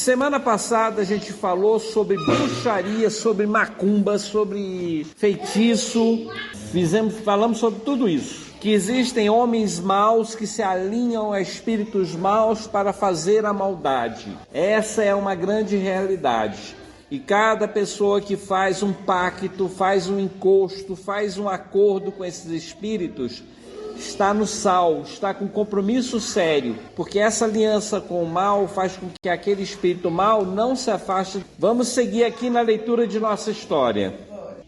Semana passada a gente falou sobre bruxaria, sobre macumba, sobre feitiço, falamos sobre tudo isso. Que existem homens maus que se alinham a espíritos maus para fazer a maldade. Essa é uma grande realidade. E cada pessoa que faz um pacto, faz um encosto, faz um acordo com esses espíritos, está no sal, está com compromisso sério, porque essa aliança com o mal faz com que aquele espírito mal não se afaste. Vamos seguir aqui na leitura de nossa história.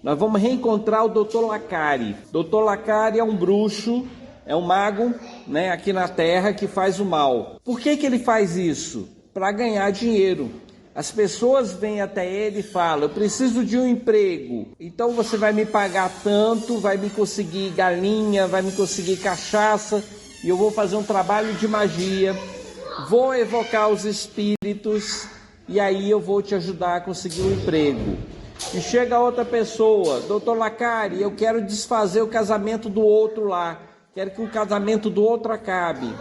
Nós vamos reencontrar o Dr. Lacari. Dr. Lacari é um bruxo, é um mago, aqui na Terra que faz o mal. Por que ele faz isso? Para ganhar dinheiro. As pessoas vêm até ele e falam: eu preciso de um emprego, então você vai me pagar tanto, vai me conseguir galinha, vai me conseguir cachaça, e eu vou fazer um trabalho de magia, vou evocar os espíritos, e aí eu vou te ajudar a conseguir um emprego. E chega outra pessoa: doutor Lacari, eu quero desfazer o casamento do outro lá, quero que o casamento do outro acabe,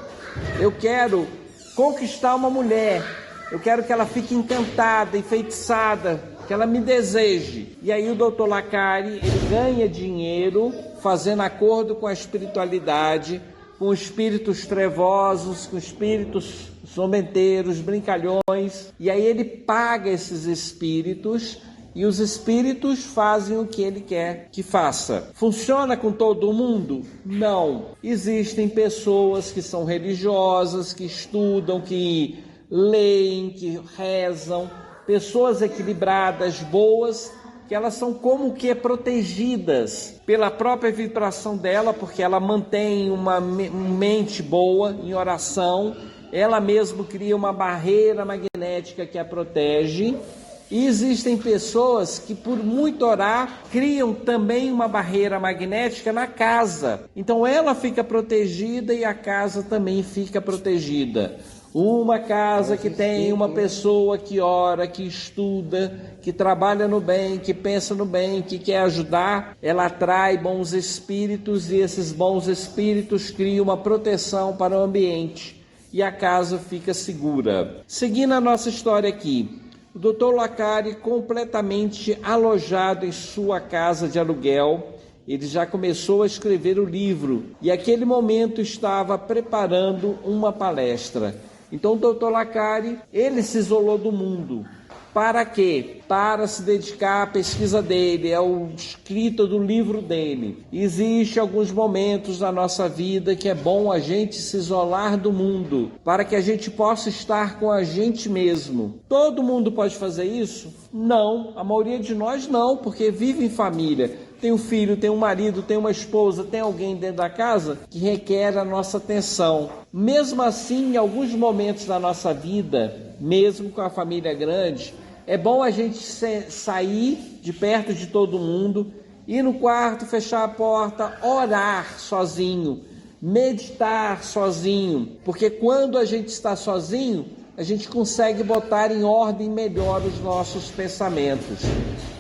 eu quero conquistar uma mulher, eu quero que ela fique encantada, enfeitiçada, que ela me deseje. E aí o doutor Lacari, ele ganha dinheiro fazendo acordo com a espiritualidade, com espíritos trevosos, com espíritos sombenteiros, brincalhões. E aí ele paga esses espíritos e os espíritos fazem o que ele quer que faça. Funciona com todo mundo? Não. Existem pessoas que são religiosas, que estudam, que leem, que rezam, pessoas equilibradas, boas, que elas são como que protegidas pela própria vibração dela, porque ela mantém uma mente boa em oração, ela mesma cria uma barreira magnética que a protege. E existem pessoas que, por muito orar, criam também uma barreira magnética na casa. Então ela fica protegida e a casa também fica protegida. Uma casa que tem uma pessoa que ora, que estuda, que trabalha no bem, que pensa no bem, que quer ajudar, ela atrai bons espíritos e esses bons espíritos criam uma proteção para o ambiente e a casa fica segura. Seguindo a nossa história aqui, o Dr. Lacari, completamente alojado em sua casa de aluguel, ele já começou a escrever o livro e naquele momento estava preparando uma palestra. Então o Dr. Lacari, ele se isolou do mundo. Para quê? Para se dedicar à pesquisa dele, ao escrita do livro dele. Existem alguns momentos na nossa vida que é bom a gente se isolar do mundo, para que a gente possa estar com a gente mesmo. Todo mundo pode fazer isso? Não, a maioria de nós não, porque vive em família. Tem um filho, tem um marido, tem uma esposa, tem alguém dentro da casa que requer a nossa atenção. Mesmo assim, em alguns momentos da nossa vida, mesmo com a família grande, é bom a gente sair de perto de todo mundo, ir no quarto, fechar a porta, orar sozinho, meditar sozinho, porque quando a gente está sozinho, a gente consegue botar em ordem melhor os nossos pensamentos.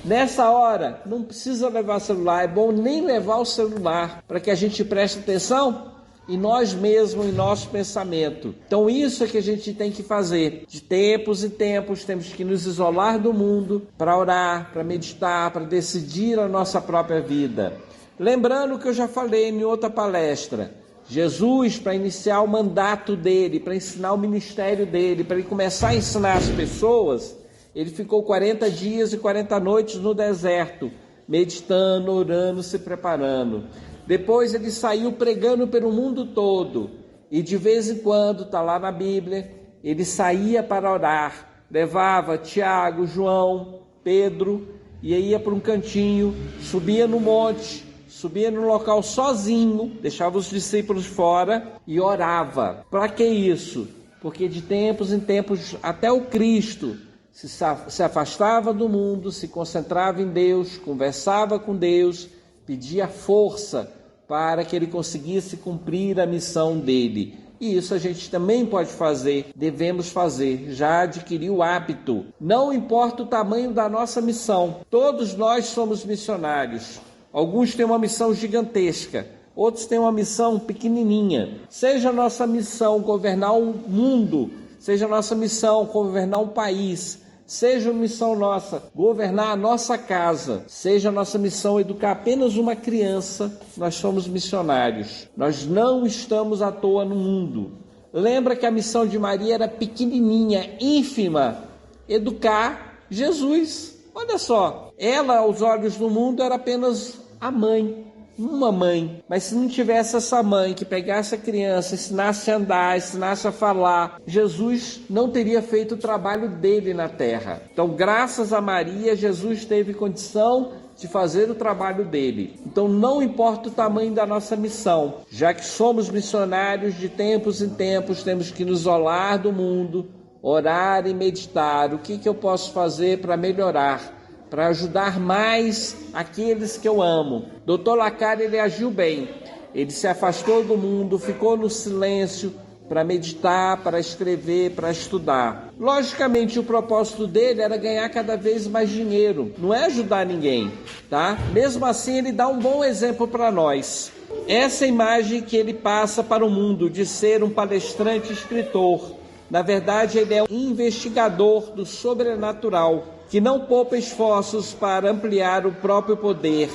Nessa hora, não precisa levar celular, é bom nem levar o celular, para que a gente preste atenção em nós mesmos, em nosso pensamento. Então isso é que a gente tem que fazer. De tempos em tempos, temos que nos isolar do mundo para orar, para meditar, para decidir a nossa própria vida. Lembrando que eu já falei em outra palestra, Jesus, para iniciar o mandato dele, para ensinar o ministério dele, para ele começar a ensinar as pessoas, ele ficou 40 dias e 40 noites no deserto, meditando, orando, se preparando. Depois ele saiu pregando pelo mundo todo, e de vez em quando, está lá na Bíblia, ele saía para orar, levava Tiago, João, Pedro, e ia para um cantinho, subia no monte, subia no local sozinho, deixava os discípulos fora e orava. Para que isso? Porque de tempos em tempos, até o Cristo se afastava do mundo, se concentrava em Deus, conversava com Deus, pedia força para que ele conseguisse cumprir a missão dele. E isso a gente também pode fazer, devemos fazer, já adquirir o hábito. Não importa o tamanho da nossa missão, todos nós somos missionários. Alguns têm uma missão gigantesca, outros têm uma missão pequenininha. Seja a nossa missão governar o mundo seja nossa missão governar um país, seja missão nossa governar a nossa casa, seja nossa missão educar apenas uma criança, nós somos missionários. Nós não estamos à toa no mundo. Lembra que a missão de Maria era pequenininha, ínfima, educar Jesus. Olha só, ela aos olhos do mundo era apenas a mãe, uma mãe, mas se não tivesse essa mãe que pegasse a criança, ensinasse a andar, ensinasse a falar, Jesus não teria feito o trabalho dele na terra. Então, graças a Maria, Jesus teve condição de fazer o trabalho dele. Então, não importa o tamanho da nossa missão, já que somos missionários de tempos em tempos, temos que nos isolar do mundo, orar e meditar. O que eu posso fazer para melhorar? Para ajudar mais aqueles que eu amo. Dr. Lacari, ele agiu bem. Ele se afastou do mundo, ficou no silêncio para meditar, para escrever, para estudar. Logicamente, o propósito dele era ganhar cada vez mais dinheiro, não é ajudar ninguém, tá? Mesmo assim, ele dá um bom exemplo para nós. Essa imagem que ele passa para o mundo de ser um palestrante escritor. Na verdade, ele é um investigador do sobrenatural, que não poupa esforços para ampliar o próprio poder,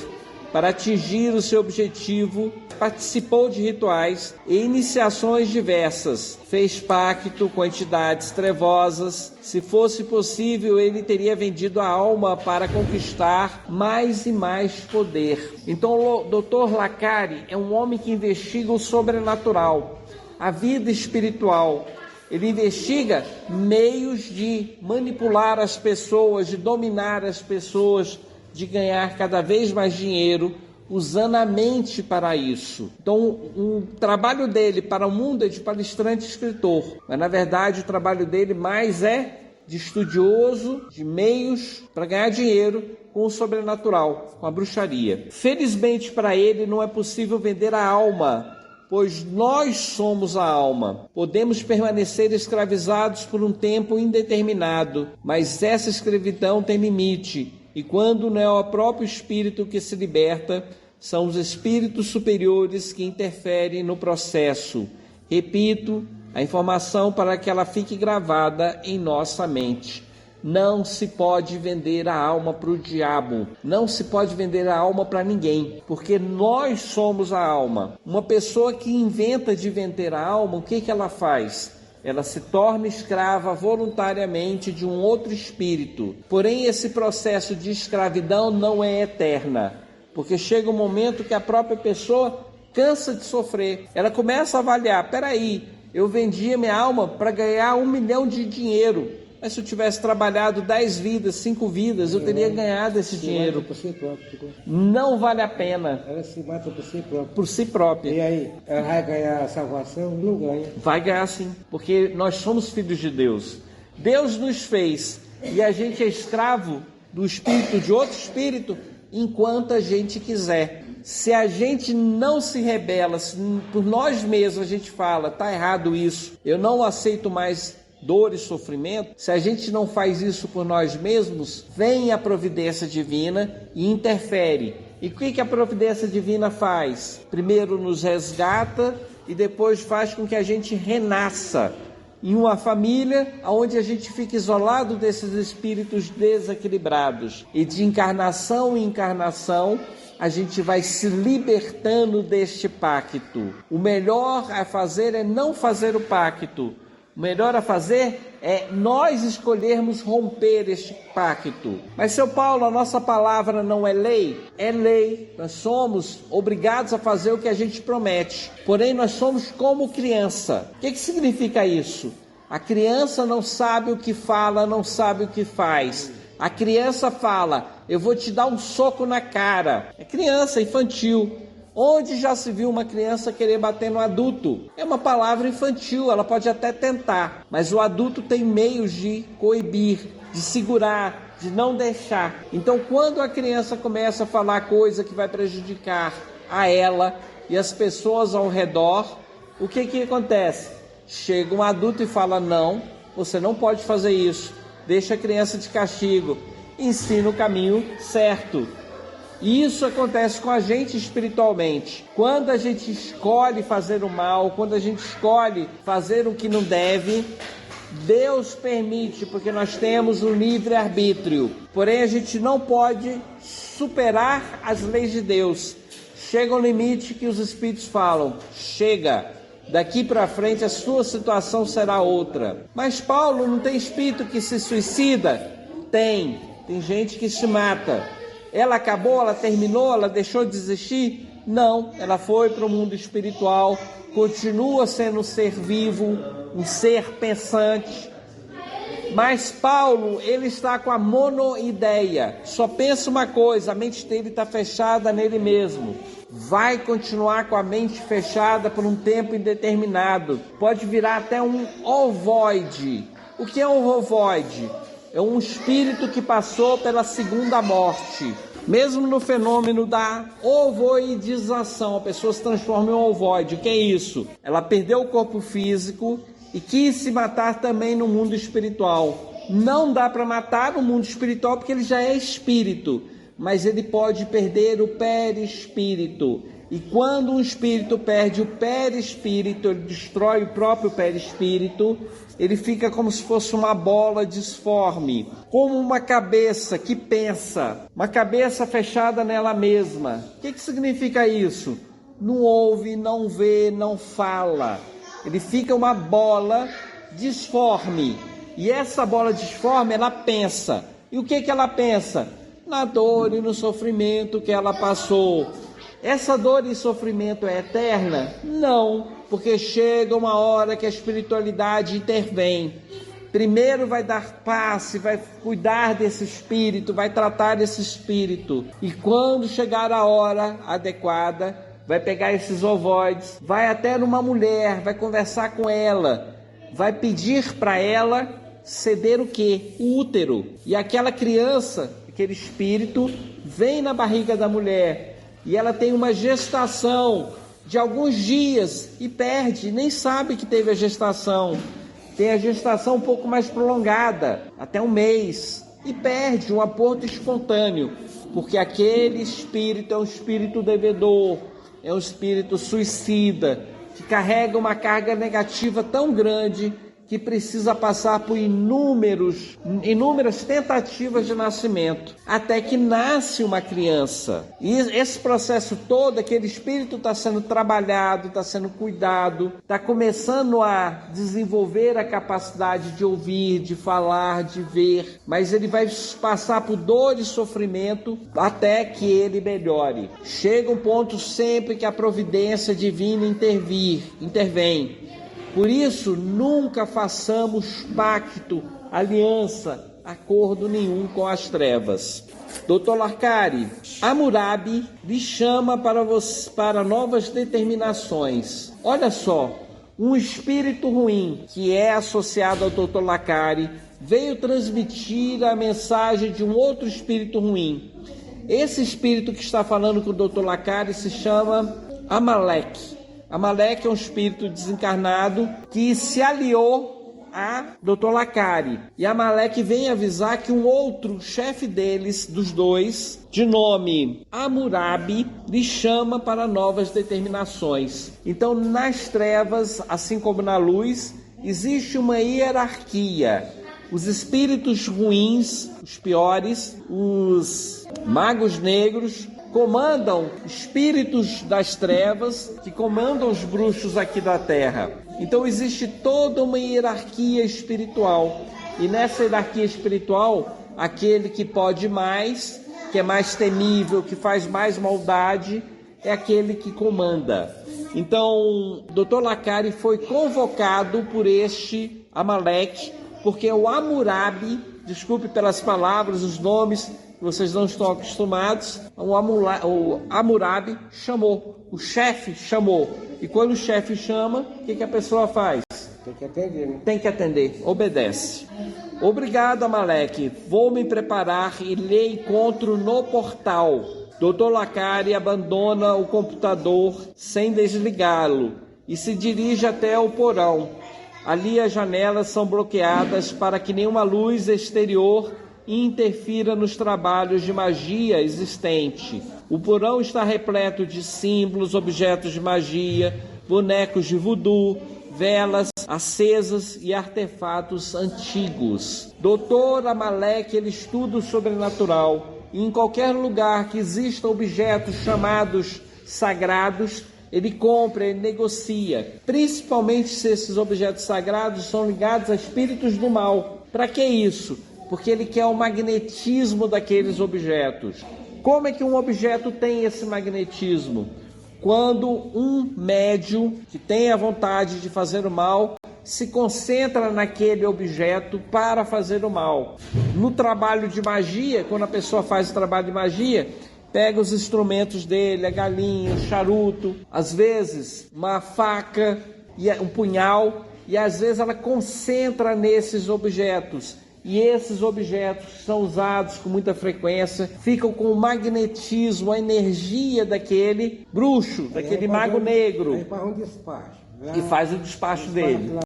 para atingir o seu objetivo. Participou de rituais e iniciações diversas, fez pacto com entidades trevosas. Se fosse possível, ele teria vendido a alma para conquistar mais e mais poder. Então, o Dr. Lacari é um homem que investiga o sobrenatural, a vida espiritual. Ele investiga meios de manipular as pessoas, de dominar as pessoas, de ganhar cada vez mais dinheiro, usando a mente para isso. Então, o trabalho dele para o mundo é de palestrante e escritor, mas na verdade o trabalho dele mais é de estudioso, de meios para ganhar dinheiro com o sobrenatural, com a bruxaria. Felizmente para ele não é possível vender a alma, pois nós somos a alma. Podemos permanecer escravizados por um tempo indeterminado, mas essa escravidão tem limite, e quando não é o próprio espírito que se liberta, são os espíritos superiores que interferem no processo. Repito, a informação para que ela fique gravada em nossa mente. Não se pode vender a alma para o diabo, não se pode vender a alma para ninguém, porque nós somos a alma. Uma pessoa que inventa de vender a alma, o que ela faz? Ela se torna escrava voluntariamente de um outro espírito. Porém, esse processo de escravidão não é eterna, porque chega um momento que a própria pessoa cansa de sofrer. Ela começa a avaliar, peraí, eu vendia minha alma para ganhar 1 milhão de dinheiro. Mas se eu tivesse trabalhado 10 vidas, 5 vidas, eu teria ganhado esse dinheiro. Por si próprio. Não vale a pena. Ela se mata por si própria. Por si própria. E aí, ela vai ganhar a salvação? Não ganha. Vai ganhar sim, porque nós somos filhos de Deus. Deus nos fez e a gente é escravo do espírito de outro espírito enquanto a gente quiser. Se a gente não se rebela, se por nós mesmos a gente fala, tá errado isso, eu não aceito mais dor e sofrimento, se a gente não faz isso por nós mesmos, vem a providência divina e interfere. E o que a providência divina faz? Primeiro nos resgata e depois faz com que a gente renasça em uma família onde a gente fica isolado desses espíritos desequilibrados. E de encarnação em encarnação, a gente vai se libertando deste pacto. O melhor a fazer é não fazer o pacto. O melhor a fazer é nós escolhermos romper este pacto. Mas, seu Paulo, a nossa palavra não é lei? É lei. Nós somos obrigados a fazer o que a gente promete. Porém, nós somos como criança. O que significa isso? A criança não sabe o que fala, não sabe o que faz. A criança fala, eu vou te dar um soco na cara. É criança, infantil. Onde já se viu uma criança querer bater no adulto? É uma palavra infantil, ela pode até tentar, mas o adulto tem meios de coibir, de segurar, de não deixar. Então, quando a criança começa a falar coisa que vai prejudicar a ela e as pessoas ao redor, o que acontece? Chega um adulto e fala, não, você não pode fazer isso, deixa a criança de castigo, ensina o caminho certo. E isso acontece com a gente espiritualmente. Quando a gente escolhe fazer o mal, quando a gente escolhe fazer o que não deve, Deus permite, porque nós temos o livre-arbítrio. Porém, a gente não pode superar as leis de Deus. Chega um limite que os Espíritos falam, chega, daqui para frente a sua situação será outra. Mas Paulo, não tem espírito que se suicida? Tem gente que se mata. Ela acabou, ela terminou, ela deixou de existir? Não, ela foi para o mundo espiritual, continua sendo um ser vivo, um ser pensante. Mas Paulo, ele está com a monoideia, só pensa uma coisa, a mente dele está fechada nele mesmo. Vai continuar com a mente fechada por um tempo indeterminado, pode virar até um ovoide. O que é um ovoide? É um espírito que passou pela segunda morte. Mesmo no fenômeno da ovoidização, a pessoa se transforma em um ovoide. O que é isso? Ela perdeu o corpo físico e quis se matar também no mundo espiritual. Não dá para matar no mundo espiritual porque ele já é espírito, mas ele pode perder o perispírito. E quando um espírito perde o perispírito, ele destrói o próprio perispírito, ele fica como se fosse uma bola disforme, como uma cabeça que pensa, uma cabeça fechada nela mesma. O que significa isso? Não ouve, não vê, não fala. Ele fica uma bola disforme. E essa bola disforme, ela pensa. E o que ela pensa? Na dor e no sofrimento que ela passou. Essa dor e sofrimento é eterna? Não, porque chega uma hora que a espiritualidade intervém. Primeiro vai dar passe, vai cuidar desse espírito, vai tratar desse espírito. E quando chegar a hora adequada, vai pegar esses ovoides, vai até numa mulher, vai conversar com ela, vai pedir para ela ceder o quê? O útero. E aquela criança, aquele espírito, vem na barriga da mulher e ela tem uma gestação de alguns dias e perde, nem sabe que teve a gestação. Tem a gestação um pouco mais prolongada, até um mês, e perde um aborto espontâneo, porque aquele espírito é um espírito devedor, é um espírito suicida, que carrega uma carga negativa tão grande que precisa passar por inúmeras tentativas de nascimento, até que nasce uma criança. E esse processo todo, aquele espírito está sendo trabalhado, está sendo cuidado, está começando a desenvolver a capacidade de ouvir, de falar, de ver, mas ele vai passar por dor e sofrimento até que ele melhore. Chega um ponto sempre que a providência divina intervém. Por isso, nunca façamos pacto, aliança, acordo nenhum com as trevas. Dr. Lacari, Hammurabi lhe chama para novas determinações. Olha só, um espírito ruim que é associado ao Dr. Lacari veio transmitir a mensagem de um outro espírito ruim. Esse espírito que está falando com o Dr. Lacari se chama Amaleque. Amaleque é um espírito desencarnado que se aliou a Dr. Lacari. E Amaleque vem avisar que um outro chefe deles, dos dois, de nome Hammurabi, lhe chama para novas determinações. Então, nas trevas, assim como na luz, existe uma hierarquia. Os espíritos ruins, os piores, os magos negros, comandam espíritos das trevas que comandam os bruxos aqui da terra. Então existe toda uma hierarquia espiritual. E nessa hierarquia espiritual, aquele que pode mais, que é mais temível, que faz mais maldade, é aquele que comanda. Então, Dr. Lacari foi convocado por este Amaleque, porque o Hammurabi, desculpe pelas palavras, os nomes, vocês não estão acostumados, o Hammurabi chamou, o chefe chamou. E quando o chefe chama, o que a pessoa faz? Tem que atender, né? Tem que atender, obedece. Obrigado, Amaleque. Vou me preparar e lhe encontro no portal. Dr. Lacari abandona o computador sem desligá-lo e se dirige até o porão. Ali as janelas são bloqueadas para que nenhuma luz exterior interfira nos trabalhos de magia existente. O porão está repleto de símbolos, objetos de magia, bonecos de voodoo, velas acesas e artefatos antigos. Dr. Amalek, ele estuda o sobrenatural. E em qualquer lugar que existam objetos chamados sagrados, ele compra, ele negocia. Principalmente se esses objetos sagrados são ligados a espíritos do mal. Para que isso? Porque ele quer o magnetismo daqueles objetos. Como é que um objeto tem esse magnetismo? Quando um médium que tem a vontade de fazer o mal se concentra naquele objeto para fazer o mal. No trabalho de magia, quando a pessoa faz o trabalho de magia, pega os instrumentos dele, a galinha, o charuto, às vezes uma faca, um punhal, e às vezes ela concentra nesses objetos. E esses objetos são usados com muita frequência, ficam com o magnetismo, a energia daquele bruxo, daquele mago negro. Aí faz um despacho. E faz o despacho dele.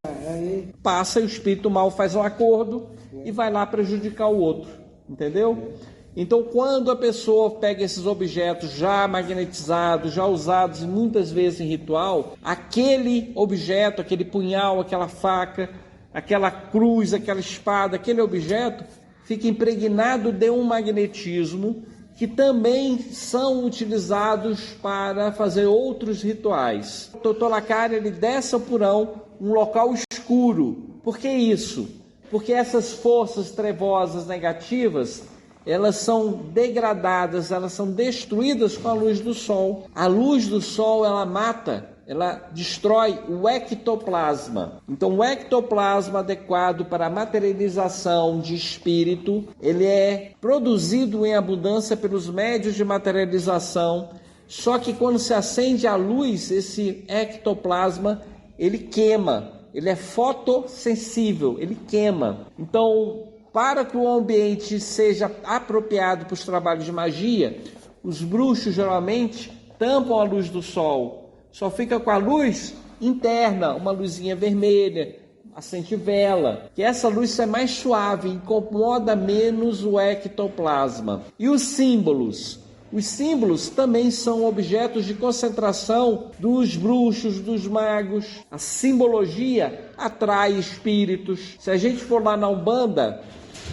Passa e o espírito mal faz um acordo e vai lá prejudicar o outro. Entendeu? Então, quando a pessoa pega esses objetos já magnetizados, já usados muitas vezes em ritual, aquele objeto, aquele punhal, aquela faca, aquela cruz, aquela espada, aquele objeto fica impregnado de um magnetismo que também são utilizados para fazer outros rituais. O Dr. Lacari, ele desce ao porão, um local escuro. Por que isso? Porque essas forças trevosas negativas, elas são degradadas, elas são destruídas com a luz do sol. A luz do sol, ela mata, ela destrói o ectoplasma. Então, o ectoplasma adequado para a materialização de espírito, ele é produzido em abundância pelos médios de materialização. Só que quando se acende a luz, esse ectoplasma, ele queima. Ele é fotossensível, ele queima. Então, para que o ambiente seja apropriado para os trabalhos de magia, os bruxos geralmente tampam a luz do sol. Só fica com a luz interna, uma luzinha vermelha, acende vela, que essa luz é mais suave, incomoda menos o ectoplasma. E os símbolos? Os símbolos também são objetos de concentração dos bruxos, dos magos. A simbologia atrai espíritos. Se a gente for lá na Umbanda,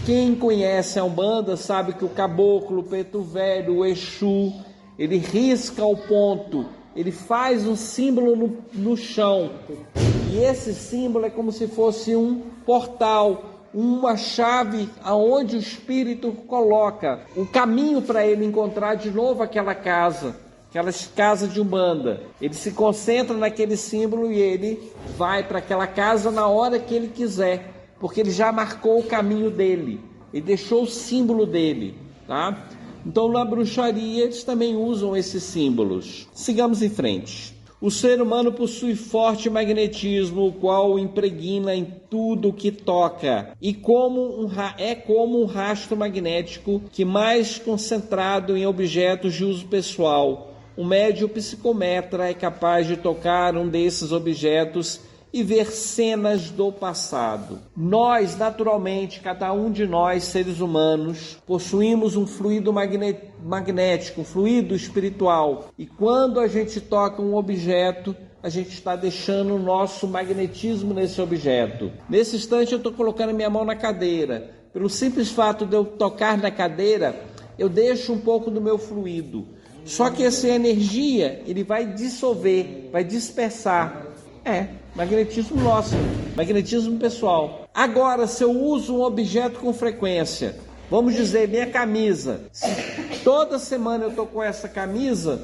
quem conhece a Umbanda sabe que o caboclo, o preto velho, o Exu, ele risca o ponto, ele faz um símbolo no chão. E esse símbolo é como se fosse um portal, uma chave aonde o espírito coloca o caminho para ele encontrar de novo aquela casa de Umbanda. Ele se concentra naquele símbolo e ele vai para aquela casa na hora que ele quiser, porque ele já marcou o caminho dele, ele deixou o símbolo dele, tá? Então, na bruxaria, eles também usam esses símbolos. Sigamos em frente. O ser humano possui forte magnetismo, o qual o impregna em tudo que toca. E como um rastro magnético que mais concentrado em objetos de uso pessoal. O médium psicometra é capaz de tocar um desses objetos e ver cenas do passado. Nós, naturalmente, cada um de nós, seres humanos, possuímos um fluido magnético, um fluido espiritual. E quando a gente toca um objeto, a gente está deixando o nosso magnetismo nesse objeto. Nesse instante, eu estou colocando minha mão na cadeira. Pelo simples fato de eu tocar na cadeira, eu deixo um pouco do meu fluido. Só que essa energia, ele vai dissolver, vai dispersar. Magnetismo nosso, magnetismo pessoal. Agora, se eu uso um objeto com frequência, vamos dizer, minha camisa, se toda semana eu estou com essa camisa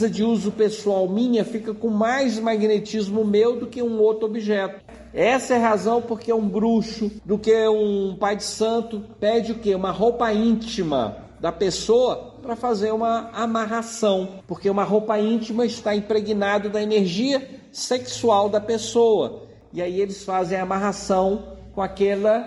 de uso pessoal minha fica com mais magnetismo meu do que um outro objeto. Essa é a razão porque um bruxo, do que um pai de santo, pede o quê? Uma roupa íntima da pessoa para fazer uma amarração, porque uma roupa íntima está impregnada da energia sexual da pessoa, e aí eles fazem a amarração com aquela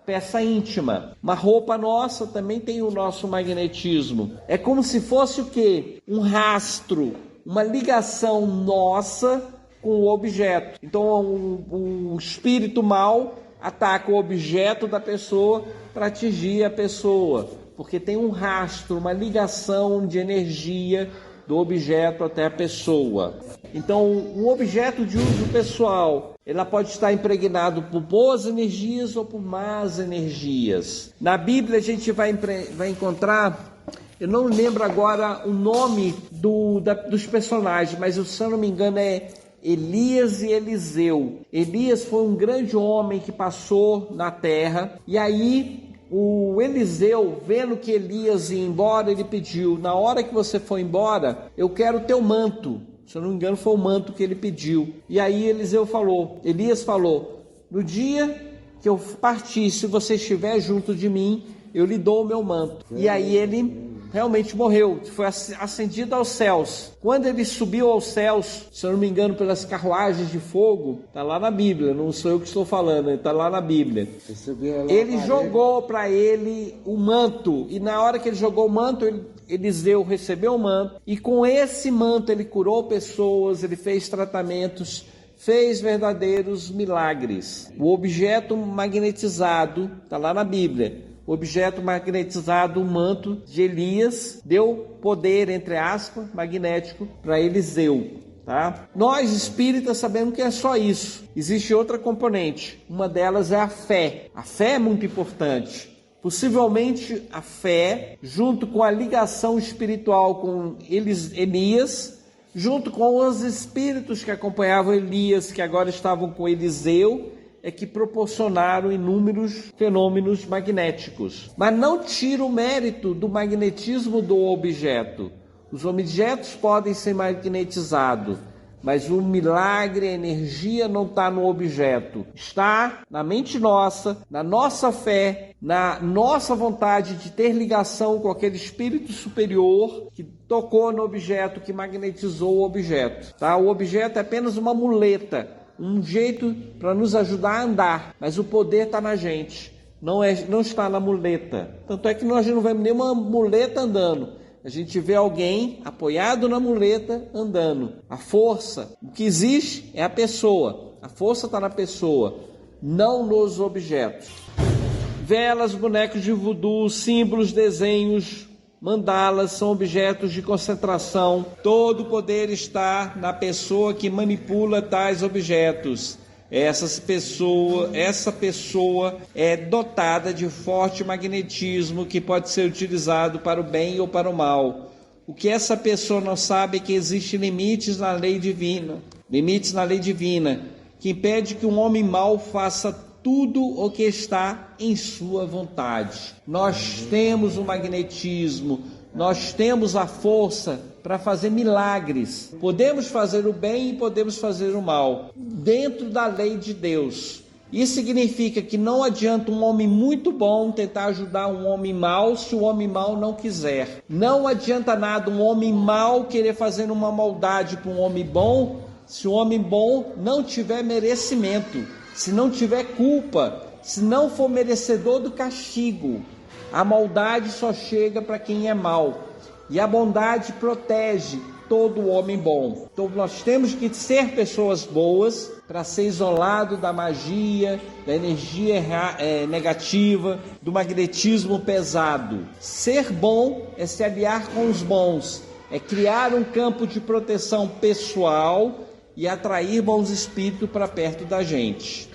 peça íntima. Uma roupa nossa também tem o nosso magnetismo. É como se fosse o quê? Um rastro, uma ligação nossa com o objeto. Então o espírito mal ataca o objeto da pessoa para atingir a pessoa, porque tem um rastro, uma ligação de energia do objeto até a pessoa. Então, um objeto de uso pessoal, ela pode estar impregnado por boas energias ou por más energias. Na Bíblia a gente vai encontrar, eu não lembro agora o nome dos personagens, mas se eu não me engano é Elias e Eliseu. Elias foi um grande homem que passou na terra, e aí o Eliseu, vendo que Elias ia embora, ele pediu: na hora que você for embora, eu quero o teu manto. Se eu não me engano, foi o manto que ele pediu. E aí Elias falou: no dia que eu partir, se você estiver junto de mim, eu lhe dou o meu manto. E aí ele realmente morreu, foi ascendido aos céus. Quando ele subiu aos céus, se eu não me engano, pelas carruagens de fogo, está lá na Bíblia, não sou eu que estou falando, está lá na Bíblia. Ele jogou para ele o manto, e na hora que ele jogou o manto, Eliseu recebeu o manto, e com esse manto ele curou pessoas, ele fez tratamentos, fez verdadeiros milagres. O objeto magnetizado, está lá na Bíblia, o objeto magnetizado, o manto de Elias, deu poder, entre aspas, magnético para Eliseu. Tá? Nós espíritas sabemos que é só isso. Existe outra componente, uma delas é a fé. A fé é muito importante. Possivelmente a fé, junto com a ligação espiritual com Elias, junto com os espíritos que acompanhavam Elias, que agora estavam com Eliseu, é que proporcionaram inúmeros fenômenos magnéticos. Mas não tira o mérito do magnetismo do objeto. Os objetos podem ser magnetizados, mas o milagre, a energia não está no objeto. Está na mente nossa, na nossa fé, na nossa vontade de ter ligação com aquele espírito superior que tocou no objeto, que magnetizou o objeto. Tá? O objeto é apenas uma muleta, um jeito para nos ajudar a andar, mas o poder está na gente, não está na muleta. Tanto é que nós não vemos nenhuma muleta andando, a gente vê alguém apoiado na muleta andando. A força, o que existe é a pessoa, a força está na pessoa, não nos objetos. Velas, bonecos de voodoo, símbolos, desenhos, mandalas são objetos de concentração. Todo o poder está na pessoa que manipula tais objetos. Essa pessoa é dotada de forte magnetismo que pode ser utilizado para o bem ou para o mal. O que essa pessoa não sabe é que existem limites na lei divina, que impede que um homem mau faça tudo o que está em sua vontade. Nós temos o magnetismo, nós temos a força para fazer milagres. Podemos fazer o bem e podemos fazer o mal, dentro da lei de Deus. Isso significa que não adianta um homem muito bom tentar ajudar um homem mau se o homem mau não quiser. Não adianta nada um homem mau querer fazer uma maldade para um homem bom se o homem bom não tiver merecimento, se não tiver culpa, se não for merecedor do castigo. A maldade só chega para quem é mau, e a bondade protege todo homem bom. Então nós temos que ser pessoas boas para ser isolado da magia, da energia negativa, do magnetismo pesado. Ser bom é se aliar com os bons, é criar um campo de proteção pessoal e atrair bons espíritos para perto da gente.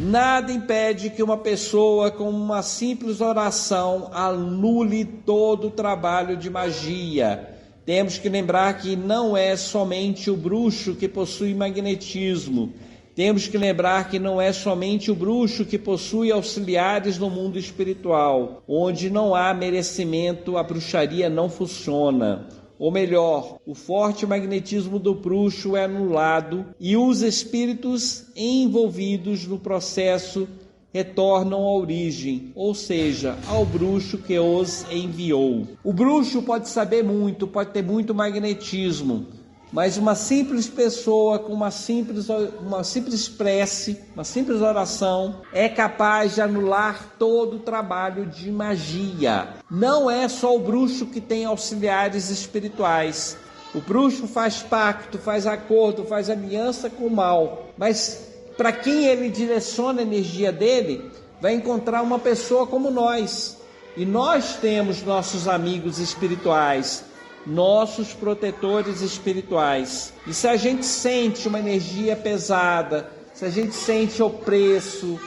Nada impede que uma pessoa com uma simples oração anule todo o trabalho de magia. Temos que lembrar que não é somente o bruxo que possui magnetismo. Temos que lembrar que não é somente o bruxo que possui auxiliares no mundo espiritual. Onde não há merecimento, a bruxaria não funciona. Ou melhor, o forte magnetismo do bruxo é anulado e os espíritos envolvidos no processo retornam à origem, ou seja, ao bruxo que os enviou. O bruxo pode saber muito, pode ter muito magnetismo, mas uma simples pessoa com uma simples prece, uma simples oração, é capaz de anular todo o trabalho de magia. Não é só o bruxo que tem auxiliares espirituais. O bruxo faz pacto, faz acordo, faz aliança com o mal, mas para quem ele direciona a energia dele, vai encontrar uma pessoa como nós. E nós temos nossos amigos espirituais. nossos protetores espirituais. E se a gente sente uma energia pesada, se a gente sente opresso,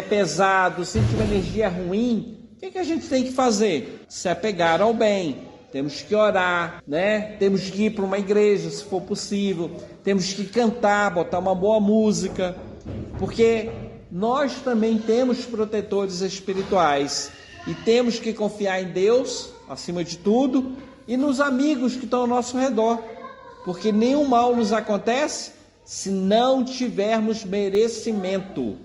pesado, sente uma energia ruim, o que a gente tem que fazer? Se apegar ao bem. Temos que orar, Temos que ir para uma igreja, se for possível. Temos que cantar, botar uma boa música, porque nós também temos protetores espirituais e temos que confiar em Deus, acima de tudo, e nos amigos que estão ao nosso redor, porque nenhum mal nos acontece se não tivermos merecimento.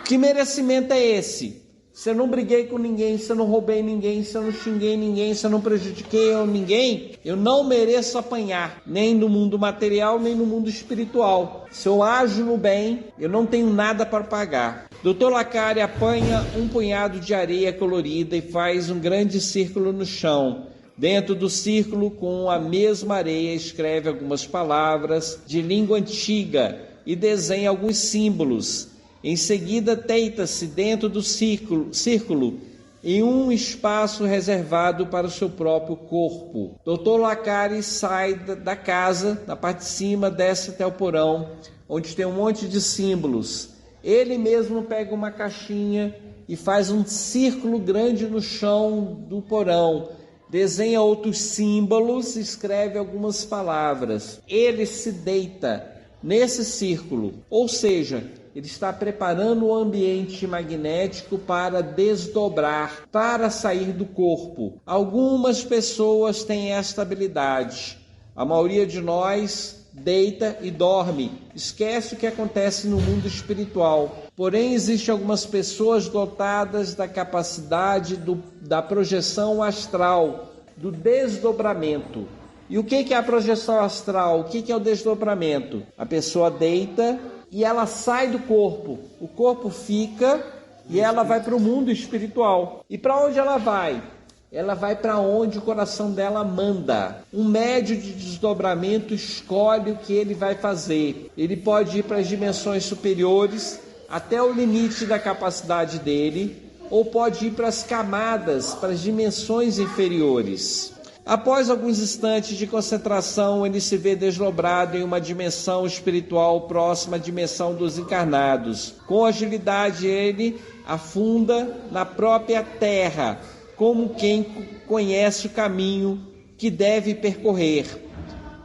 Que merecimento é esse? Se eu não briguei com ninguém, se eu não roubei ninguém, se eu não xinguei ninguém, se eu não prejudiquei ninguém, eu não mereço apanhar, nem no mundo material, nem no mundo espiritual. Se eu ajo no bem, eu não tenho nada para pagar. Dr. Lacari apanha um punhado de areia colorida e faz um grande círculo no chão. Dentro do círculo, com a mesma areia, escreve algumas palavras de língua antiga e desenha alguns símbolos. Em seguida, deita-se dentro do círculo em um espaço reservado para o seu próprio corpo. Dr. Lacari sai da casa, na parte de cima, desce até o porão, onde tem um monte de símbolos. Ele mesmo pega uma caixinha e faz um círculo grande no chão do porão. Desenha outros símbolos, escreve algumas palavras. Ele se deita nesse círculo, ou seja, ele está preparando o ambiente magnético para desdobrar, para sair do corpo. Algumas pessoas têm esta habilidade. A maioria de nós deita e dorme, esquece o que acontece no mundo espiritual. Porém, existem algumas pessoas dotadas da capacidade da projeção astral, do desdobramento. E o que é a projeção astral? O que é o desdobramento? A pessoa deita e ela sai do corpo. O corpo fica e ela vai para o mundo espiritual. E para onde ela vai? Ela vai para onde o coração dela manda. Um médium de desdobramento escolhe o que ele vai fazer. Ele pode ir para as dimensões superiores, até o limite da capacidade dele, ou pode ir para as camadas, para as dimensões inferiores. Após alguns instantes de concentração, ele se vê desdobrado em uma dimensão espiritual próxima à dimensão dos encarnados. Com agilidade, ele afunda na própria terra, como quem conhece o caminho que deve percorrer.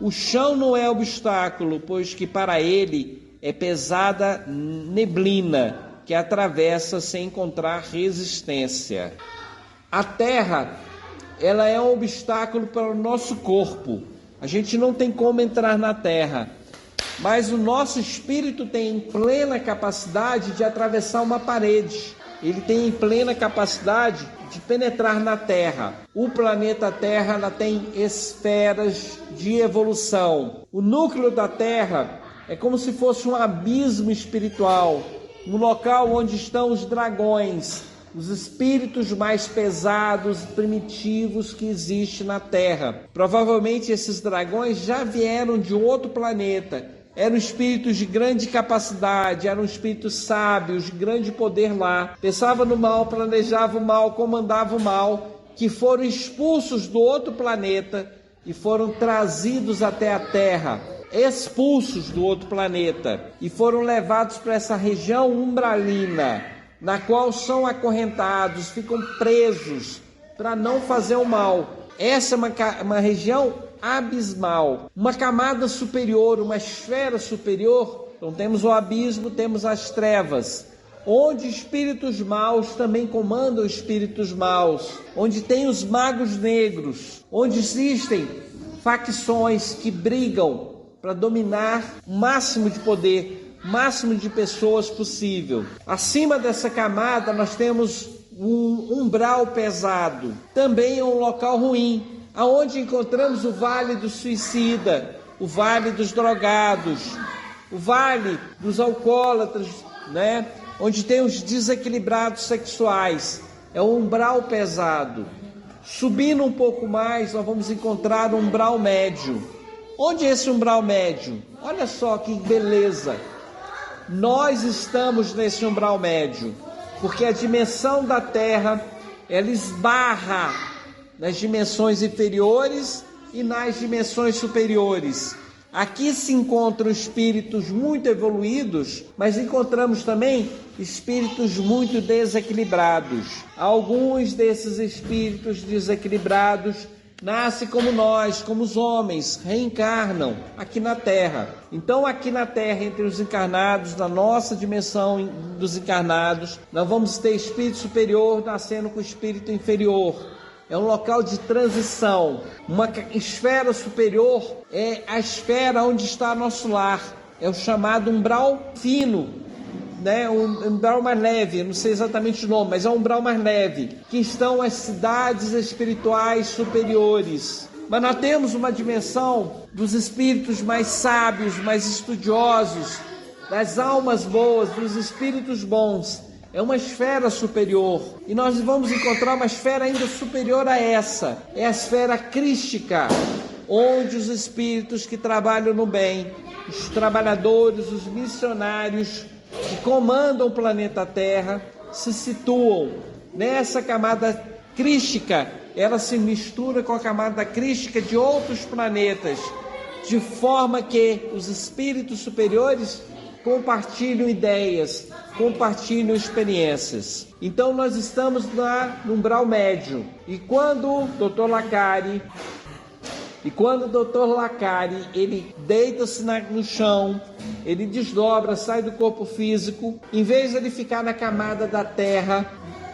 O chão não é obstáculo, pois que para ele é pesada neblina que atravessa sem encontrar resistência. A terra, ela é um obstáculo para o nosso corpo. A gente não tem como entrar na terra, mas o nosso espírito tem plena capacidade de atravessar uma parede. Ele tem plena capacidade de penetrar na terra. O planeta Terra, ela tem esferas de evolução. O núcleo da terra é como se fosse um abismo espiritual, um local onde estão os dragões, os espíritos mais pesados, primitivos que existem na Terra. Provavelmente esses dragões já vieram de outro planeta. Eram espíritos de grande capacidade, eram espíritos sábios, de grande poder lá. Pensavam no mal, planejavam o mal, comandavam o mal, que foram expulsos do outro planeta e foram trazidos até a Terra. Expulsos do outro planeta e foram levados para essa região umbralina, na qual são acorrentados, ficam presos para não fazer o mal. Essa é uma região abismal, uma camada superior, uma esfera superior. Então temos o abismo, temos as trevas, onde espíritos maus também comandam espíritos maus, onde tem os magos negros, onde existem facções que brigam para dominar o máximo de poder, o máximo de pessoas possível. Acima dessa camada nós temos um umbral pesado, também é um local ruim, aonde encontramos o vale do suicida, o vale dos drogados, o vale dos alcoólatras, onde tem os desequilibrados sexuais. É um umbral pesado. Subindo um pouco mais, nós vamos encontrar um umbral médio. Onde é esse umbral médio? Olha só que beleza. Nós estamos nesse umbral médio, porque a dimensão da Terra, ela esbarra nas dimensões inferiores e nas dimensões superiores. Aqui se encontram espíritos muito evoluídos, mas encontramos também espíritos muito desequilibrados. Alguns desses espíritos desequilibrados nascem como nós, como os homens, reencarnam aqui na Terra. Então, aqui na Terra, entre os encarnados, na nossa dimensão dos encarnados, nós vamos ter espírito superior nascendo com espírito inferior. É um local de transição. Uma esfera superior é a esfera onde está nosso lar. É o chamado umbral fino, né? Um umbral mais leve, não sei exatamente o nome, mas é um umbral mais leve, que estão as cidades espirituais superiores. Mas nós temos uma dimensão dos espíritos mais sábios, mais estudiosos, das almas boas, dos espíritos bons. É uma esfera superior, e nós vamos encontrar uma esfera ainda superior a essa. É a esfera crística, onde os espíritos que trabalham no bem, os trabalhadores, os missionários que comandam o planeta Terra, se situam nessa camada crística. Ela se mistura com a camada crística de outros planetas, de forma que os espíritos superiores compartilham ideias, compartilham experiências. Então nós estamos no umbral médio. E quando o Dr. Lacari, ele deita-se no chão, ele desdobra, sai do corpo físico, em vez de ele ficar na camada da Terra,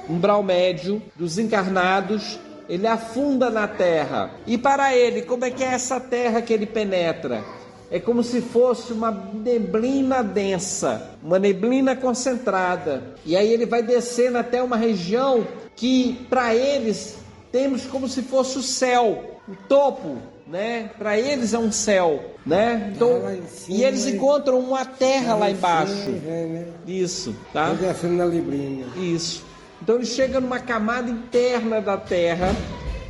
umbral médio, dos encarnados, ele afunda na Terra. E para ele, como é que é essa Terra que ele penetra? É como se fosse uma neblina densa, uma neblina concentrada. E aí ele vai descendo até uma região que, para eles, temos como se fosse o céu, o topo, né? Para eles é um céu, né? Então, e eles encontram uma terra lá embaixo. Isso, tá? Descendo na neblina. Isso. Então eles chegam numa camada interna da terra,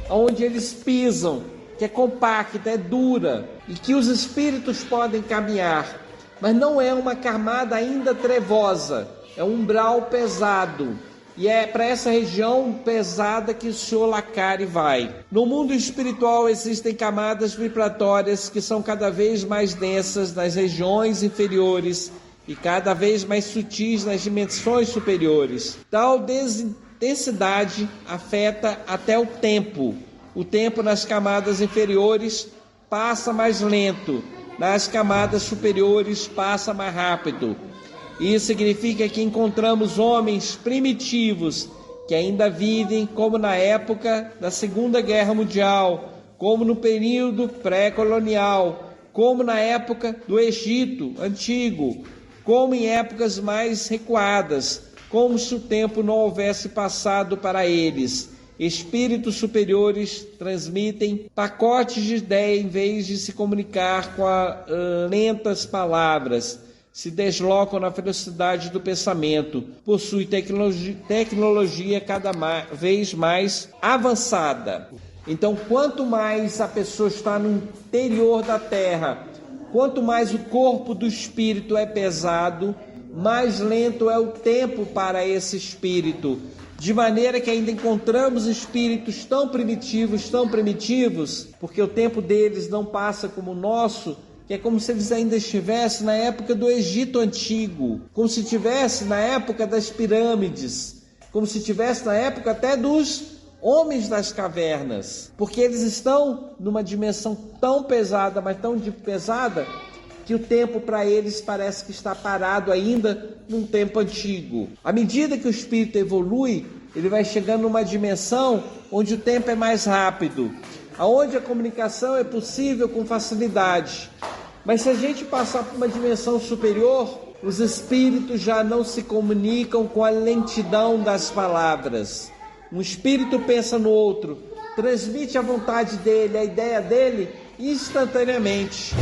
onde eles pisam, que é compacta, é dura, e que os espíritos podem caminhar, mas não é uma camada ainda trevosa, é um umbral pesado, e é para essa região pesada que o senhor Lacari vai. No mundo espiritual existem camadas vibratórias que são cada vez mais densas nas regiões inferiores e cada vez mais sutis nas dimensões superiores. Tal densidade afeta até o tempo. O tempo nas camadas inferiores passa mais lento, nas camadas superiores passa mais rápido. Isso significa que encontramos homens primitivos que ainda vivem como na época da Segunda Guerra Mundial, como no período pré-colonial, como na época do Egito Antigo, como em épocas mais recuadas, como se o tempo não houvesse passado para eles. Espíritos superiores transmitem pacotes de ideia em vez de se comunicar com lentas palavras. Se deslocam na velocidade do pensamento. Possui tecnologia cada vez mais avançada. Então, quanto mais a pessoa está no interior da Terra, quanto mais o corpo do espírito é pesado, mais lento é o tempo para esse espírito. De maneira que ainda encontramos espíritos tão primitivos, porque o tempo deles não passa como o nosso, que é como se eles ainda estivessem na época do Egito Antigo, como se estivesse na época das pirâmides, como se estivesse na época até dos homens das cavernas, porque eles estão numa dimensão tão pesada, mas tão pesada, que o tempo para eles parece que está parado ainda num tempo antigo. À medida que o espírito evolui, ele vai chegando numa dimensão onde o tempo é mais rápido, aonde a comunicação é possível com facilidade. Mas se a gente passar por uma dimensão superior, os espíritos já não se comunicam com a lentidão das palavras. Um espírito pensa no outro, transmite a vontade dele, a ideia dele, instantaneamente.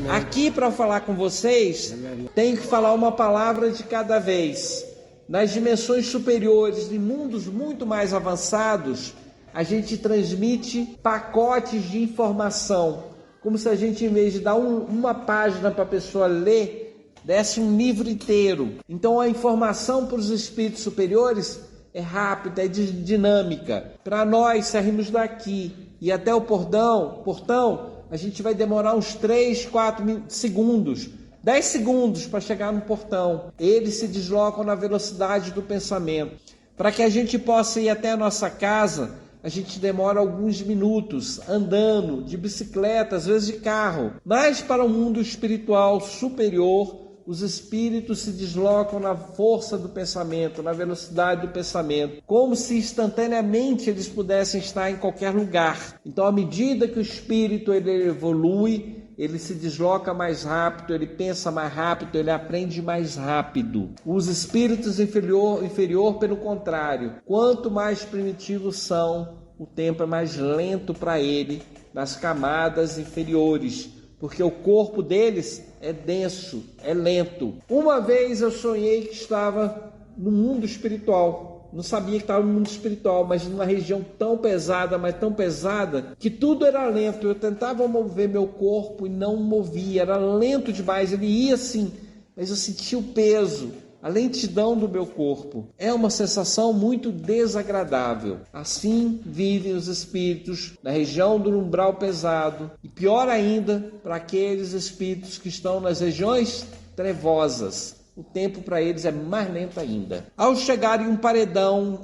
Aqui, para falar com vocês, tenho que falar uma palavra de cada vez. Nas dimensões superiores, em mundos muito mais avançados, a gente transmite pacotes de informação, como se a gente, em vez de dar uma página para a pessoa ler, desse um livro inteiro. Então a informação para os espíritos superiores é rápida, é dinâmica. Para nós sairmos daqui e até o portão, a gente vai demorar uns 3, 4 segundos, 10 segundos para chegar no portão. Eles se deslocam na velocidade do pensamento. Para que a gente possa ir até a nossa casa, a gente demora alguns minutos andando, de bicicleta, às vezes de carro. Mas para o mundo espiritual superior, os espíritos se deslocam na força do pensamento, na velocidade do pensamento, como se instantaneamente eles pudessem estar em qualquer lugar. Então, à medida que o espírito ele evolui, ele se desloca mais rápido, ele pensa mais rápido, ele aprende mais rápido. Os espíritos inferior, pelo contrário, quanto mais primitivos são, o tempo é mais lento para ele nas camadas inferiores, porque o corpo deles é denso, é lento. Uma vez eu sonhei que estava no mundo espiritual. Não sabia que estava no mundo espiritual, mas numa região tão pesada, mas tão pesada, que tudo era lento. Eu tentava mover meu corpo e não movia, era lento demais. Ele ia assim, mas eu sentia o peso, a lentidão do meu corpo. É uma sensação muito desagradável. Assim vivem os espíritos na região do umbral pesado. E pior ainda, para aqueles espíritos que estão nas regiões trevosas. O tempo para eles é mais lento ainda. Ao chegar em um paredão,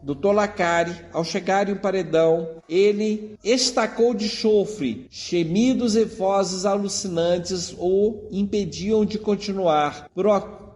Dr. Lacari, ele estacou de chofre. Gemidos e vozes alucinantes o impediam de continuar. Por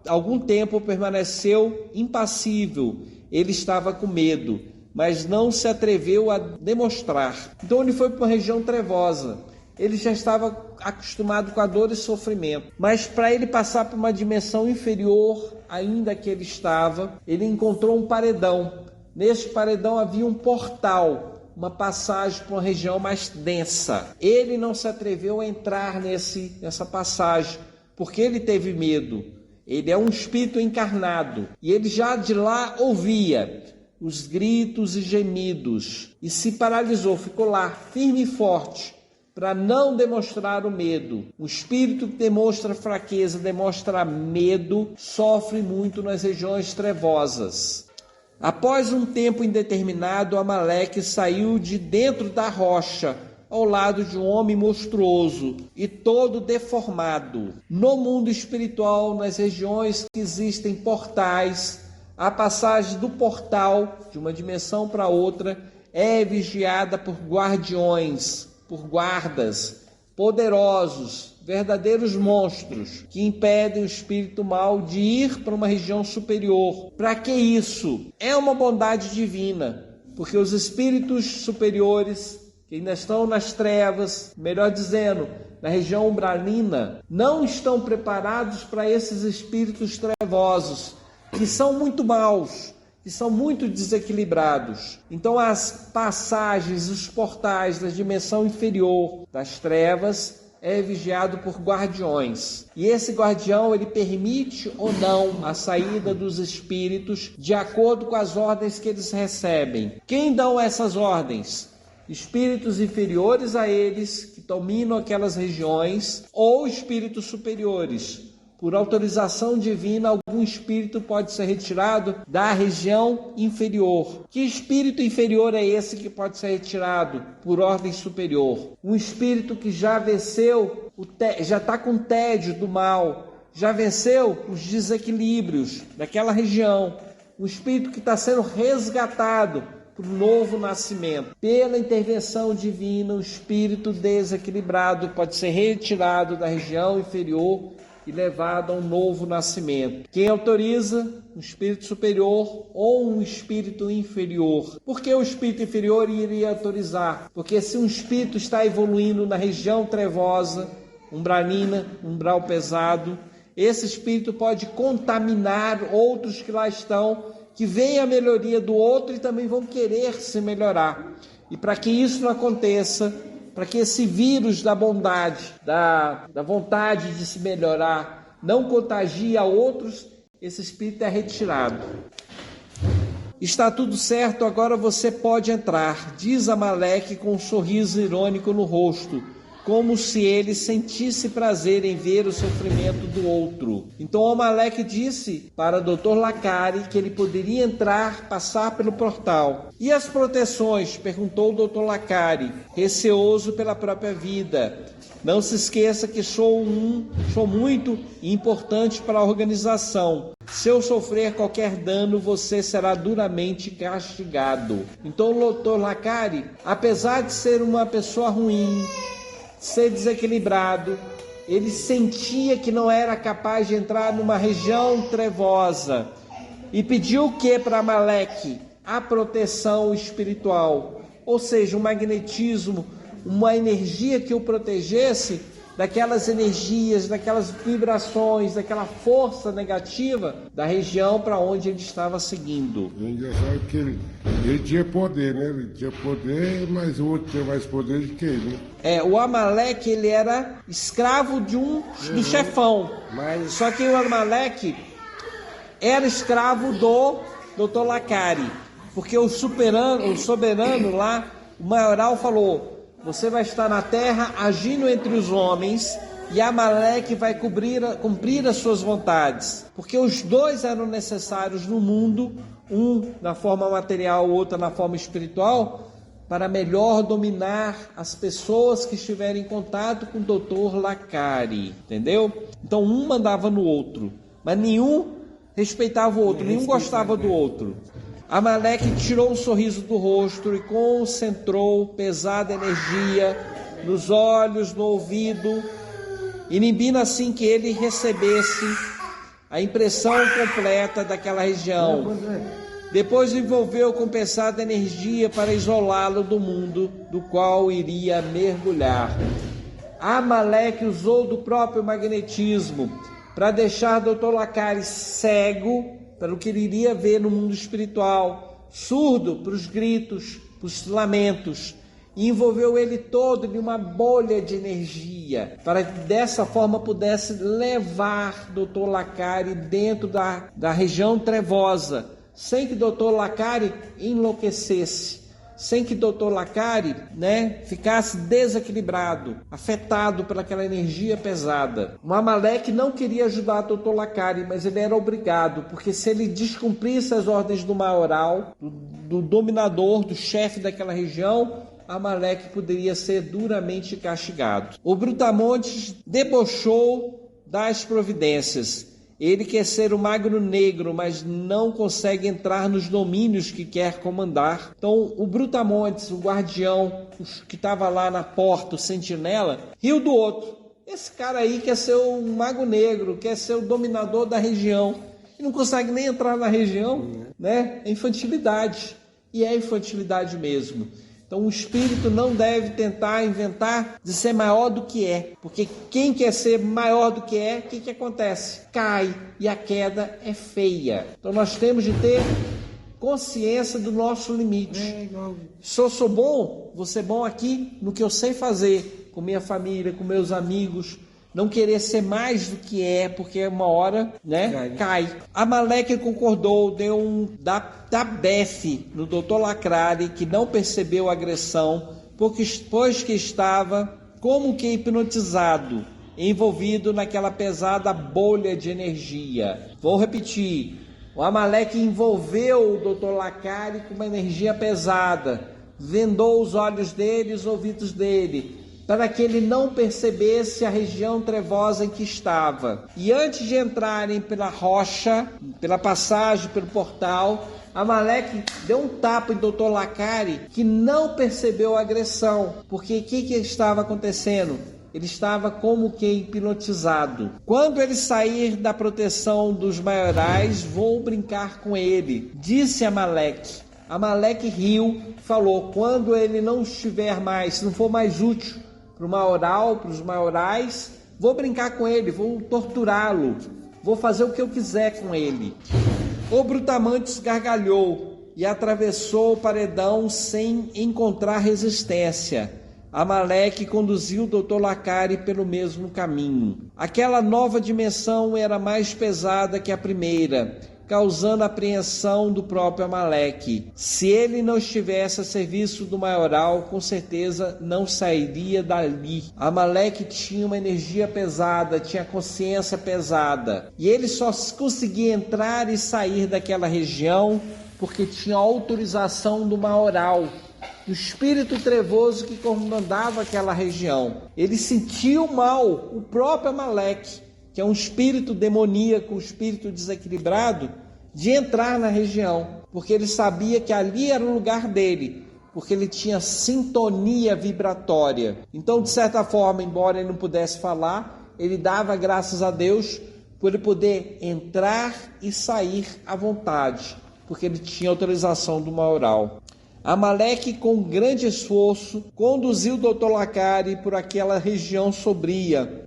algum tempo permaneceu impassível. Ele estava com medo, mas não se atreveu a demonstrar. Então ele foi para uma região trevosa. Ele já estava acostumado com a dor e sofrimento. Mas para ele passar por uma dimensão inferior, ainda que ele estava, ele encontrou um paredão. Neste paredão havia um portal, uma passagem para uma região mais densa. Ele não se atreveu a entrar nessa passagem, porque ele teve medo. Ele é um espírito encarnado. E ele já de lá ouvia os gritos e gemidos. E se paralisou, ficou lá, firme e forte, para não demonstrar o medo. O espírito que demonstra fraqueza, demonstra medo, sofre muito nas regiões trevosas. Após um tempo indeterminado, Amaleque saiu de dentro da rocha, ao lado de um homem monstruoso e todo deformado. No mundo espiritual, nas regiões que existem portais, a passagem do portal de uma dimensão para outra é vigiada por guardiões, por guardas poderosos, verdadeiros monstros, que impedem o espírito mal de ir para uma região superior. Para que isso? É uma bondade divina, porque os espíritos superiores, que ainda estão nas trevas, melhor dizendo, na região umbralina, não estão preparados para esses espíritos trevosos, que são muito maus, que são muito desequilibrados. Então as passagens, os portais da dimensão inferior das trevas é vigiado por guardiões. E esse guardião, ele permite ou não a saída dos espíritos de acordo com as ordens que eles recebem. Quem dão essas ordens? Espíritos inferiores a eles, que dominam aquelas regiões, ou espíritos superiores. Por autorização divina, algum espírito pode ser retirado da região inferior. Que espírito inferior é esse que pode ser retirado por ordem superior? Um espírito que já venceu, já está com tédio do mal, já venceu os desequilíbrios daquela região. Um espírito que está sendo resgatado para o novo nascimento. Pela intervenção divina, o espírito desequilibrado pode ser retirado da região inferior e levado a um novo nascimento. Quem autoriza? Um espírito superior ou um espírito inferior. Por que o espírito inferior iria autorizar? Porque se um espírito está evoluindo na região trevosa, umbralina, umbral pesado, esse espírito pode contaminar outros que lá estão, que veem a melhoria do outro e também vão querer se melhorar. E para que isso não aconteça, para que esse vírus da bondade, da vontade de se melhorar, não contagie a outros, esse espírito é retirado. Está tudo certo, agora você pode entrar, diz Amaleque com um sorriso irônico no rosto, como se ele sentisse prazer em ver o sofrimento do outro. Então Amaleque disse para Dr. Lacari que ele poderia entrar, passar pelo portal. E as proteções? Perguntou o Dr. Lacari, receoso pela própria vida. Não se esqueça que sou muito importante para a organização. Se eu sofrer qualquer dano, você será duramente castigado. Então o Dr. Lacari, apesar de ser uma pessoa ruim, ser desequilibrado, ele sentia que não era capaz de entrar numa região trevosa e pediu o que para Amaleque? A proteção espiritual, ou seja, um magnetismo, uma energia que o protegesse daquelas energias, daquelas vibrações, daquela força negativa da região para onde ele estava seguindo. É engraçado que ele tinha poder, né? Ele tinha poder, mas o outro tinha mais poder do que ele. O Amaleque, ele era escravo do chefão. Mas Só que o Amaleque era escravo do Dr. Lacari. Porque o soberano lá, o maioral falou: você vai estar na terra agindo entre os homens e Amaleque vai cumprir as suas vontades. Porque os dois eram necessários no mundo, um na forma material, o outro na forma espiritual, para melhor dominar as pessoas que estiverem em contato com o Dr. Lacari, entendeu? Então um mandava no outro, mas nenhum respeitava o outro, nenhum gostava do outro. Amaleque tirou um sorriso do rosto e concentrou pesada energia nos olhos, no ouvido, inibindo assim que ele recebesse a impressão completa daquela região. Depois envolveu com pesada energia para isolá-lo do mundo do qual iria mergulhar. Amaleque usou do próprio magnetismo para deixar Dr. Lacari cego para o que ele iria ver no mundo espiritual, surdo para os gritos, para os lamentos, e envolveu ele todo em uma bolha de energia, para que dessa forma pudesse levar Dr. Lacari dentro da região trevosa, sem que Dr. Lacari enlouquecesse, sem que Dr. Lacari, ficasse desequilibrado, afetado pelaquela energia pesada. O Amaleque não queria ajudar Dr. Lacari, mas ele era obrigado, porque se ele descumprisse as ordens do maioral, do dominador, do chefe daquela região, Amaleque poderia ser duramente castigado. O Brutamontes debochou das providências. Ele quer ser o magno negro, mas não consegue entrar nos domínios que quer comandar. Então o Brutamontes, o guardião que estava lá na porta, o sentinela, riu do outro. Esse cara aí quer ser o mago negro, quer ser o dominador da região. E não consegue nem entrar na região, né? É infantilidade. E é infantilidade mesmo. Então o espírito não deve tentar inventar de ser maior do que é, porque quem quer ser maior do que é, o que acontece? Cai, e a queda é feia. Então nós temos de ter consciência do nosso limite. Se eu sou bom, vou ser bom aqui no que eu sei fazer, com minha família, com meus amigos. Não querer ser mais do que é, porque uma hora, cai. Amaleque concordou, deu um tabefe no Dr. Lacari, que não percebeu a agressão, pois que estava como que hipnotizado, envolvido naquela pesada bolha de energia. Vou repetir, o Amaleque envolveu o Dr. Lacari com uma energia pesada, vendou os olhos dele e os ouvidos dele, para que ele não percebesse a região trevosa em que estava. E antes de entrarem pela rocha, pela passagem, pelo portal, Amaleque deu um tapa em Dr. Lacari, que não percebeu a agressão, porque o que estava acontecendo? Ele estava como que hipnotizado. Quando ele sair da proteção dos maiorais, vou brincar com ele, disse Amaleque. Amaleque riu, falou: quando ele não estiver mais, se não for mais útil para o maioral, para os maiorais, vou brincar com ele, vou torturá-lo, vou fazer o que eu quiser com ele. O Brutamontes gargalhou e atravessou o paredão sem encontrar resistência. Amaleque conduziu o Dr. Lacari pelo mesmo caminho. Aquela nova dimensão era mais pesada que a primeira. causando a apreensão do próprio Amaleque. Se ele não estivesse a serviço do maioral, com certeza não sairia dali. Amaleque tinha uma energia pesada, tinha consciência pesada, e ele só conseguia entrar e sair daquela região porque tinha autorização do maioral, do espírito trevoso que comandava aquela região. Ele sentiu mal, o próprio Amaleque, que é um espírito demoníaco, um espírito desequilibrado, de entrar na região, porque ele sabia que ali era o lugar dele, porque ele tinha sintonia vibratória. Então, de certa forma, embora ele não pudesse falar, ele dava graças a Deus por ele poder entrar e sair à vontade, porque ele tinha autorização do maioral. Amaleque, com grande esforço, conduziu o Dr. Lacari por aquela região sombria.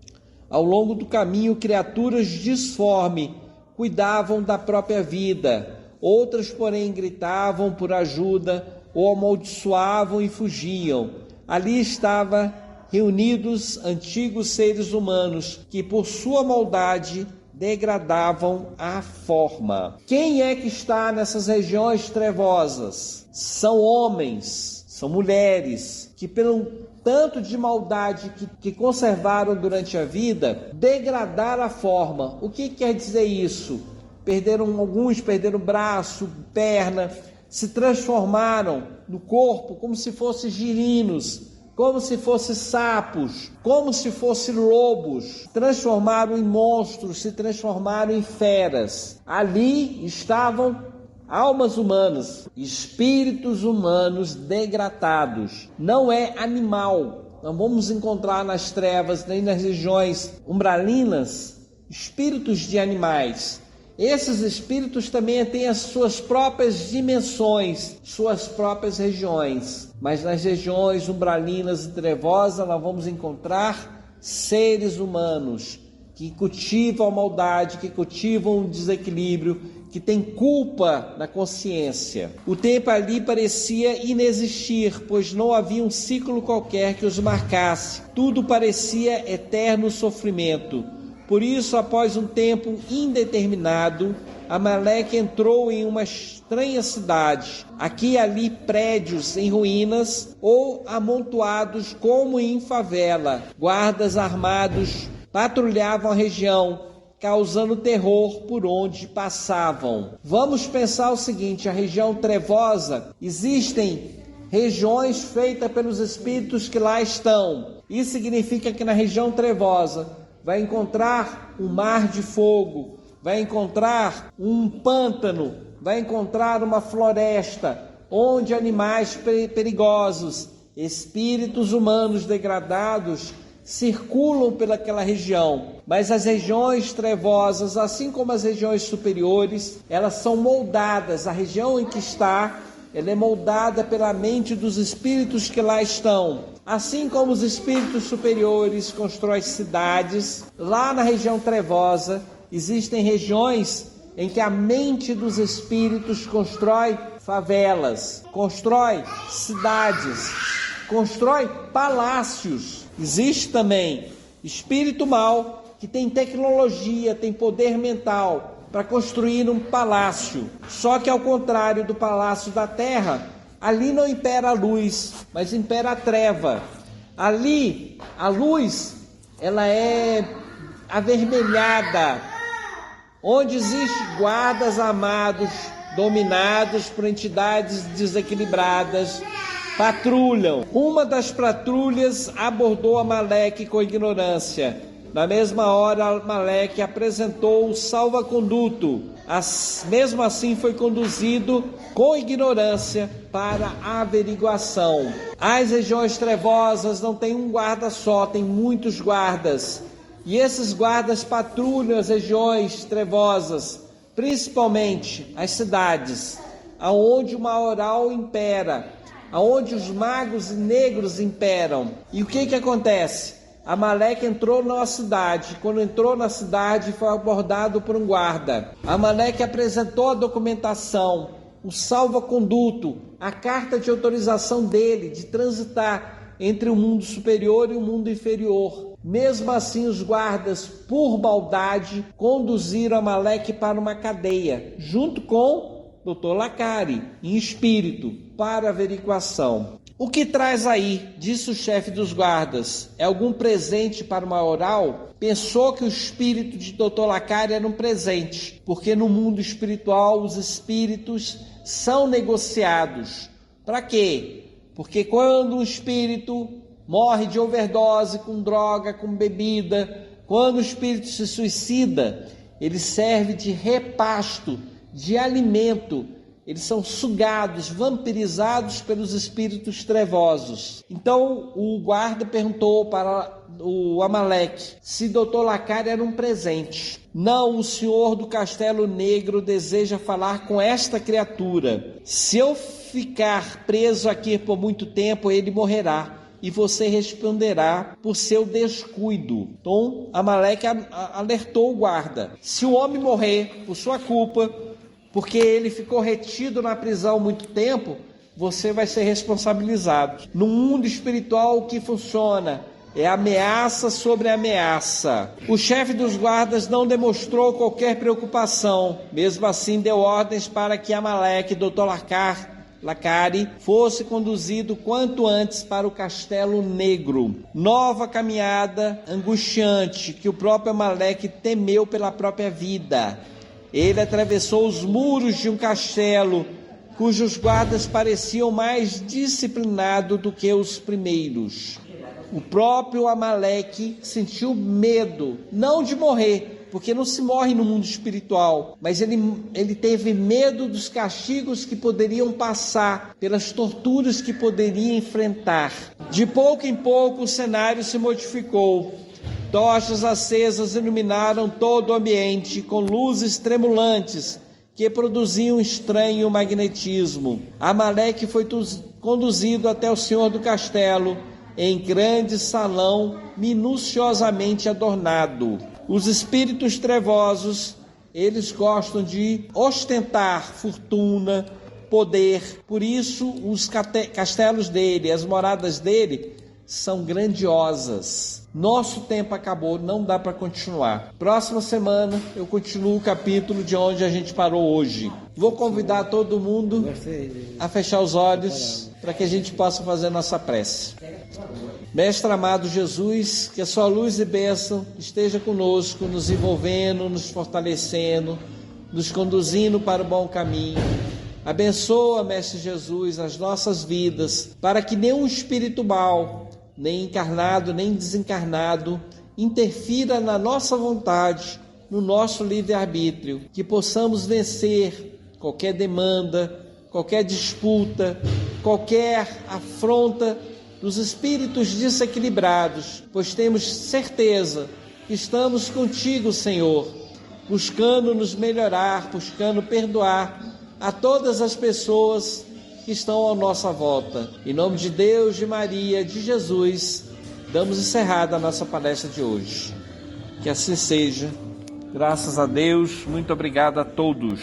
Ao longo do caminho, criaturas disformes cuidavam da própria vida. Outras, porém, gritavam por ajuda ou amaldiçoavam e fugiam. Ali estavam reunidos antigos seres humanos que, por sua maldade, degradavam a forma. Quem é que está nessas regiões trevosas? São homens, são mulheres, que pelo tanto de maldade que conservaram durante a vida, degradaram a forma. O que quer dizer isso? Alguns perderam braço, perna, se transformaram no corpo como se fossem girinos, como se fossem sapos, como se fossem lobos, se transformaram em monstros, se transformaram em feras. Ali estavam almas humanas, espíritos humanos degradados. Não é animal. Não vamos encontrar nas trevas, nem nas regiões umbralinas, espíritos de animais. Esses espíritos também têm as suas próprias dimensões, suas próprias regiões. Mas nas regiões umbralinas e trevosas nós vamos encontrar seres humanos que cultivam a maldade, que cultivam o desequilíbrio, que têm culpa na consciência. O tempo ali parecia inexistir, pois não havia um ciclo qualquer que os marcasse. Tudo parecia eterno sofrimento. Por isso, após um tempo indeterminado, Amaleque entrou em uma estranha cidade. Aqui e ali prédios em ruínas ou amontoados como em favela. Guardas armados patrulhavam a região, causando terror por onde passavam. Vamos pensar o seguinte: a região trevosa, existem regiões feitas pelos espíritos que lá estão. Isso significa que na região trevosa vai encontrar um mar de fogo, vai encontrar um pântano, vai encontrar uma floresta, onde animais perigosos, espíritos humanos degradados, circulam pelaquela região. Mas as regiões trevosas, assim como as regiões superiores, elas são moldadas. A região em que está, ela é moldada pela mente dos espíritos que lá estão. Assim como os espíritos superiores constroem cidades, lá na região trevosa existem regiões em que a mente dos espíritos constrói favelas, constrói cidades, constrói palácios. Existe também espírito mau que tem tecnologia, tem poder mental para construir um palácio. Só que ao contrário do palácio da terra, ali não impera a luz, mas impera a treva. Ali, a luz, ela é avermelhada. Onde existem guardas armados, dominados por entidades desequilibradas, patrulham. Uma das patrulhas abordou Amaleque com ignorância. Na mesma hora, Amaleque apresentou o salva-conduto. Mesmo assim, foi conduzido com ignorância para a averiguação. As regiões trevosas não tem um guarda só, tem muitos guardas. E esses guardas patrulham as regiões trevosas, principalmente as cidades, aonde o maioral impera, aonde os magos negros imperam. E o que acontece? Amaleque entrou numa cidade. Quando entrou na cidade, foi abordado por um guarda. Amaleque apresentou a documentação, o salva-conduto, a carta de autorização dele de transitar entre o mundo superior e o mundo inferior. Mesmo assim, os guardas, por maldade, conduziram Amaleque para uma cadeia, junto com Dr. Lacari, em espírito, para averiguação. O que traz aí? Disse o chefe dos guardas. É algum presente para o maioral? Pensou que o espírito de Dr. Lacari era um presente, porque no mundo espiritual os espíritos são negociados. Para quê? Porque quando um espírito morre de overdose com droga, com bebida, quando o espírito se suicida, ele serve de repasto, de alimento. Eles são sugados, vampirizados pelos espíritos trevosos. Então o guarda perguntou para o Amaleque se Dr. Lacari era um presente. Não, o senhor do Castelo Negro deseja falar com esta criatura. Se eu ficar preso aqui por muito tempo, ele morrerá. E você responderá por seu descuido. Então, Amaleque alertou o guarda. Se o homem morrer por sua culpa, porque ele ficou retido na prisão muito tempo, você vai ser responsabilizado. No mundo espiritual, o que funciona é ameaça sobre ameaça. O chefe dos guardas não demonstrou qualquer preocupação. Mesmo assim, deu ordens para que Amaleque, Dr. Lacari, fosse conduzido quanto antes para o Castelo Negro. Nova caminhada angustiante que o próprio Amaleque temeu pela própria vida. Ele atravessou os muros de um castelo cujos guardas pareciam mais disciplinados do que os primeiros. O próprio Amaleque sentiu medo, não de morrer, porque não se morre no mundo espiritual, mas ele teve medo dos castigos que poderiam passar, pelas torturas que poderia enfrentar. De pouco em pouco o cenário se modificou. Tochas acesas iluminaram todo o ambiente com luzes tremulantes que produziam estranho magnetismo. Amaleque foi conduzido até o senhor do castelo em grande salão minuciosamente adornado. Os espíritos trevosos, eles gostam de ostentar fortuna, poder. Por isso, os castelos dele, as moradas dele, são grandiosas. Nosso tempo acabou, não dá para continuar. Próxima semana eu continuo o capítulo de onde a gente parou hoje. Vou convidar todo mundo a fechar os olhos para que a gente possa fazer nossa prece. Mestre amado Jesus, que a sua luz e bênção esteja conosco, nos envolvendo, nos fortalecendo, nos conduzindo para o bom caminho. Abençoa, Mestre Jesus, as nossas vidas, para que nenhum espírito mau, nem encarnado, nem desencarnado, interfira na nossa vontade, no nosso livre-arbítrio, que possamos vencer qualquer demanda, qualquer disputa, qualquer afronta dos espíritos desequilibrados, pois temos certeza que estamos contigo, Senhor, buscando nos melhorar, buscando perdoar a todas as pessoas que estão à nossa volta. Em nome de Deus, de Maria, de Jesus, damos encerrada a nossa palestra de hoje. Que assim seja. Graças a Deus. Muito obrigado a todos.